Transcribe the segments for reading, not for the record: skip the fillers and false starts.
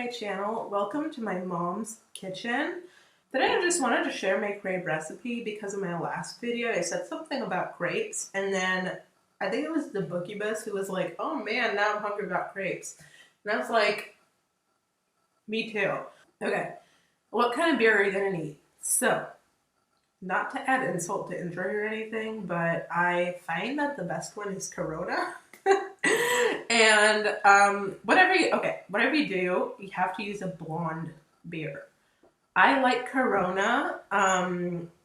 my channel. Welcome to my mom's kitchen. Today I just wanted to share my crepe recipe because in my last video I said something about crepes and then I think it was the bookybus who was like, oh man, now I'm hungry about crepes. And I was like, me too. Okay, what kind of beer are you gonna need? So, not to add insult to injury or anything, but I find that the best one is Corona. And whatever you do, you have to use a blonde beer. I like Corona,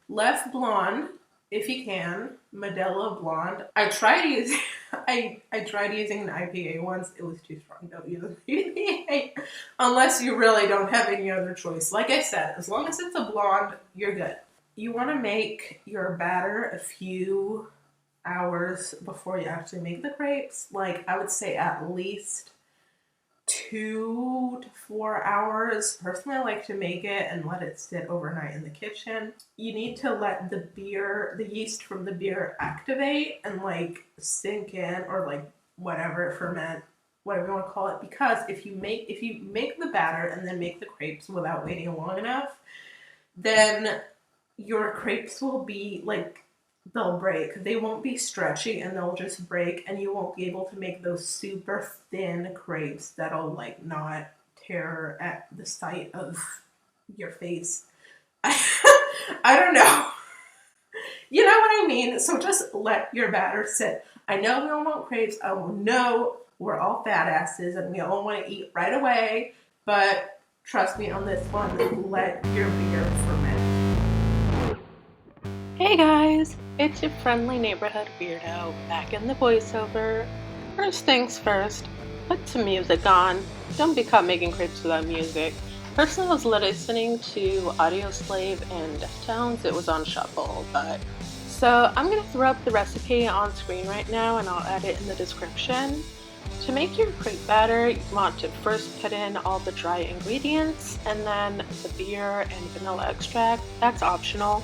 less blonde if you can, Modelo blonde. I tried using I tried using an IPA once. It was too strong. Don't use an IPA unless you really don't have any other choice. Like I said, as long as it's a blonde, you're good. You want to make your batter a few hours before you actually make the crepes. Like I would say at least 2 to 4 hours. Personally, I like to make it and let it sit overnight in the kitchen. You need to let the yeast from the beer activate and like sink in or like whatever, ferment, whatever you want to call it. Because if you make the batter and then make the crepes without waiting long enough, then your crepes will be like, they'll break. They won't be stretchy and they'll just break and you won't be able to make those super thin crepes that'll like not tear at the sight of your face. I don't know. You know what I mean? So just let your batter sit. I know we all want crepes. I know we're all fat asses and we all want to eat right away, but trust me on this one, let your beer ferment. Hey guys, it's your friendly neighborhood weirdo back in the voiceover. First things first, put some music on. Don't be caught making crepes without music. Personally, I was listening to Audio Slave and Deftones. It was on shuffle, so I'm gonna throw up the recipe on screen right now and I'll add it in the description. To make your crepe batter, you want to first put in all the dry ingredients and then the beer and vanilla extract. That's optional.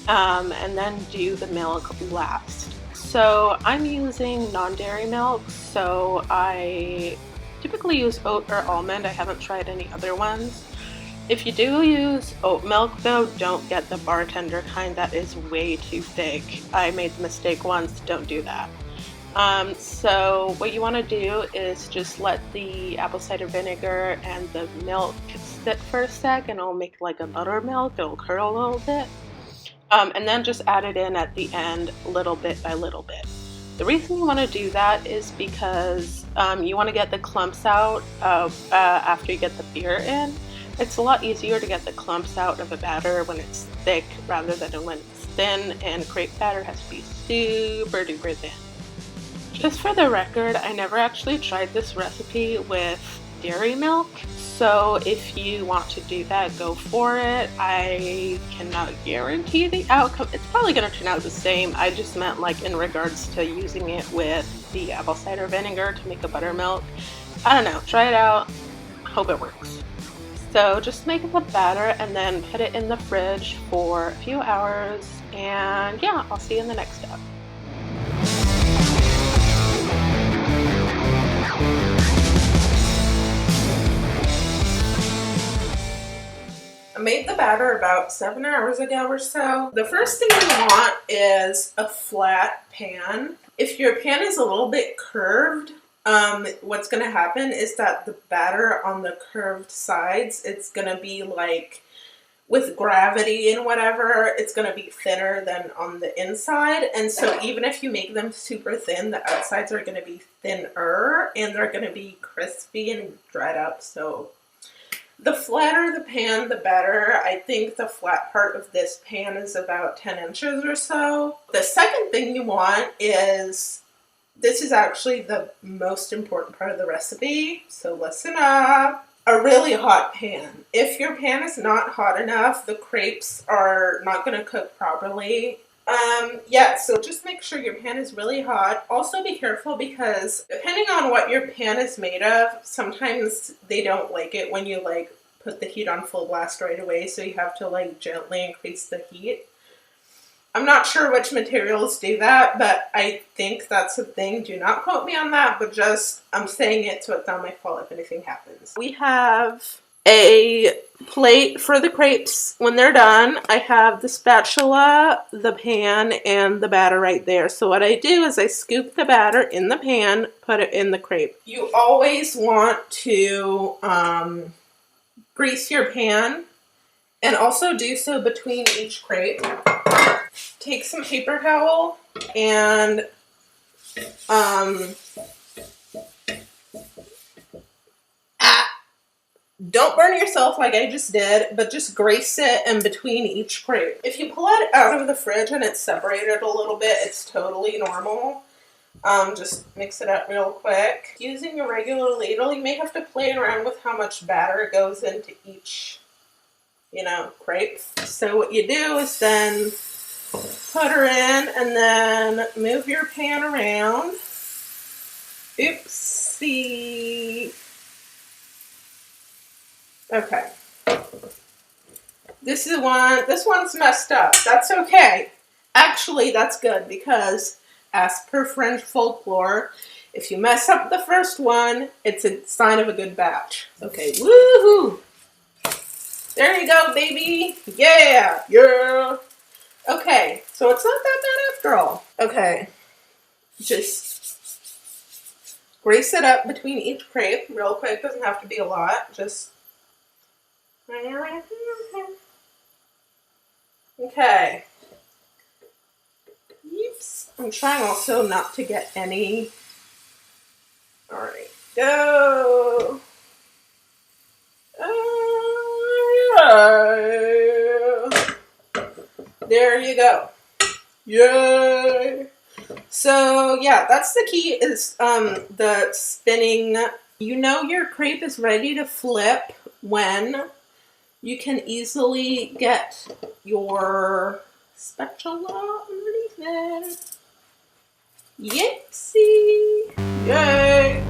And then do the milk last. So I'm using non-dairy milk, so I typically use oat or almond. I haven't tried any other ones. If you do use oat milk though, don't get the bartender kind. That is way too thick. I made the mistake once, don't do that. So what you want to do is just let the apple cider vinegar and the milk sit for a sec and it'll make like a buttermilk. It'll curdle a little bit. And then just add it in at the end little bit by little bit. The reason you want to do that is because you want to get the clumps out after you get the beer in. It's a lot easier to get the clumps out of a batter when it's thick rather than when it's thin, and crepe batter has to be super duper thin. Just for the record, I never actually tried this recipe with dairy milk. So if you want to do that, go for it. I cannot guarantee the outcome. It's probably going to turn out the same. I just meant like in regards to using it with the apple cider vinegar to make a buttermilk. I don't know. Try it out. Hope it works. So just make the batter and then put it in the fridge for a few hours. And yeah, I'll see you in the next step. I made the batter about 7 hours ago or so. The first thing you want is a flat pan. If your pan is a little bit curved, what's going to happen is that the batter on the curved sides, it's going to be like, with gravity and whatever, it's going to be thinner than on the inside. And so even if you make them super thin, the outsides are going to be thinner and they're going to be crispy and dried up. So the flatter the pan, the better. I think the flat part of this pan is about 10 inches or so. The second thing you want is, this is actually the most important part of the recipe, so listen up. A really hot pan. If your pan is not hot enough, the crepes are not going to cook properly. So just make sure your pan is really hot. Also be careful because depending on what your pan is made of, sometimes they don't like it when you like put the heat on full blast right away, so you have to like gently increase the heat. I'm not sure which materials do that, but I think that's a thing. Do not quote me on that, but just, I'm saying it so it's not my fault if anything happens. We have a plate for the crepes when they're done. I have the spatula, the pan, and the batter right there. So what I do is I scoop the batter in the pan, put it in the crepe. You always want to grease your pan, and also do so between each crepe. Take some paper towel and don't burn yourself like I just did, but just grease it in between each crepe. If you pull it out of the fridge and it's separated a little bit, it's totally normal. Just mix it up real quick. Using a regular ladle, you may have to play around with how much batter goes into each, crepe. So what you do is then put her in and then move your pan around. Oopsie. Okay. This one's messed up. That's okay. Actually, that's good because as per French folklore, if you mess up the first one, it's a sign of a good batch. Okay, woohoo! There you go, baby. Yeah. Okay, so it's not that bad after all. Okay, just grease it up between each crepe real quick. Doesn't have to be a lot. Just okay. Oops. I'm trying also not to get any. All right, go. There you go. Yay! So yeah, that's the key is the spinning. You know your crepe is ready to flip when you can easily get your spatula underneath it. Yipsy! Yay!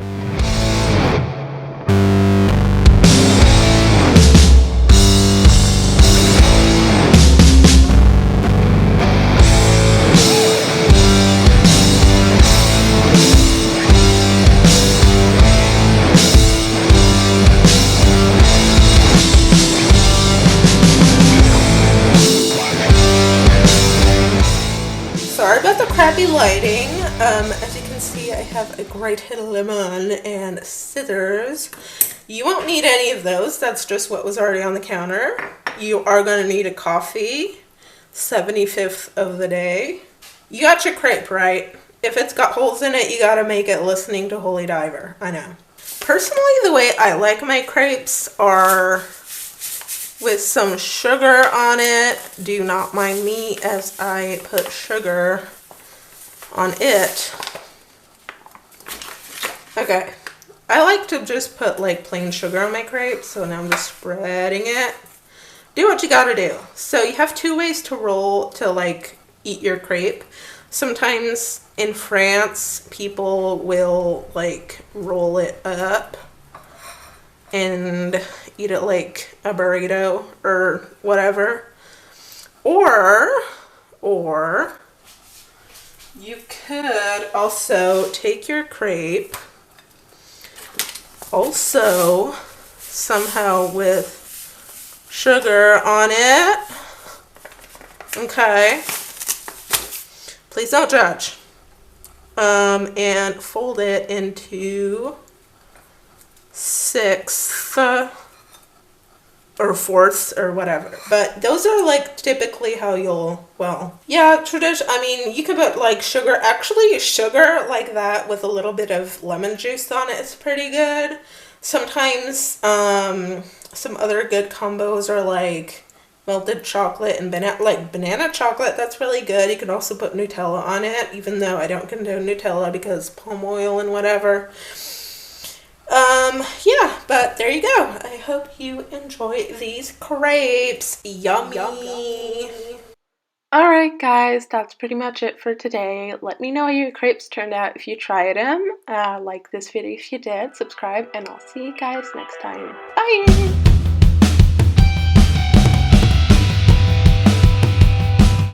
Sorry about the crappy lighting. As you can see, I have a grated lemon and scissors. You won't need any of those. That's just what was already on the counter. You are going to need a coffee, 75th of the day. You got your crepe, right? If it's got holes in it, you got to make it listening to Holy Diver. I know. Personally, the way I like my crepes are with some sugar on it. Do not mind me as I put sugar on it. Okay, I like to just put like plain sugar on my crepe, so now I'm just spreading it. Do what you gotta do. So you have two ways to eat your crepe. Sometimes in France, people will like roll it up and eat it like a burrito or whatever. Or you could also take your crepe, also somehow with sugar on it. Okay. Please don't judge. And fold it into sixths or fourths or whatever. But those are like typically how you'll, I mean, you could put like sugar. Actually, sugar like that with a little bit of lemon juice on it is pretty good. Sometimes some other good combos are like melted chocolate and banana chocolate. That's really good. You can also put Nutella on it, even though I don't condone Nutella because palm oil and whatever. Yeah, but there you go. I hope you enjoy these crepes. Yummy. Alright guys, that's pretty much it for today. Let me know how your crepes turned out if you tried them. Like this video if you did, subscribe, and I'll see you guys next time. Bye!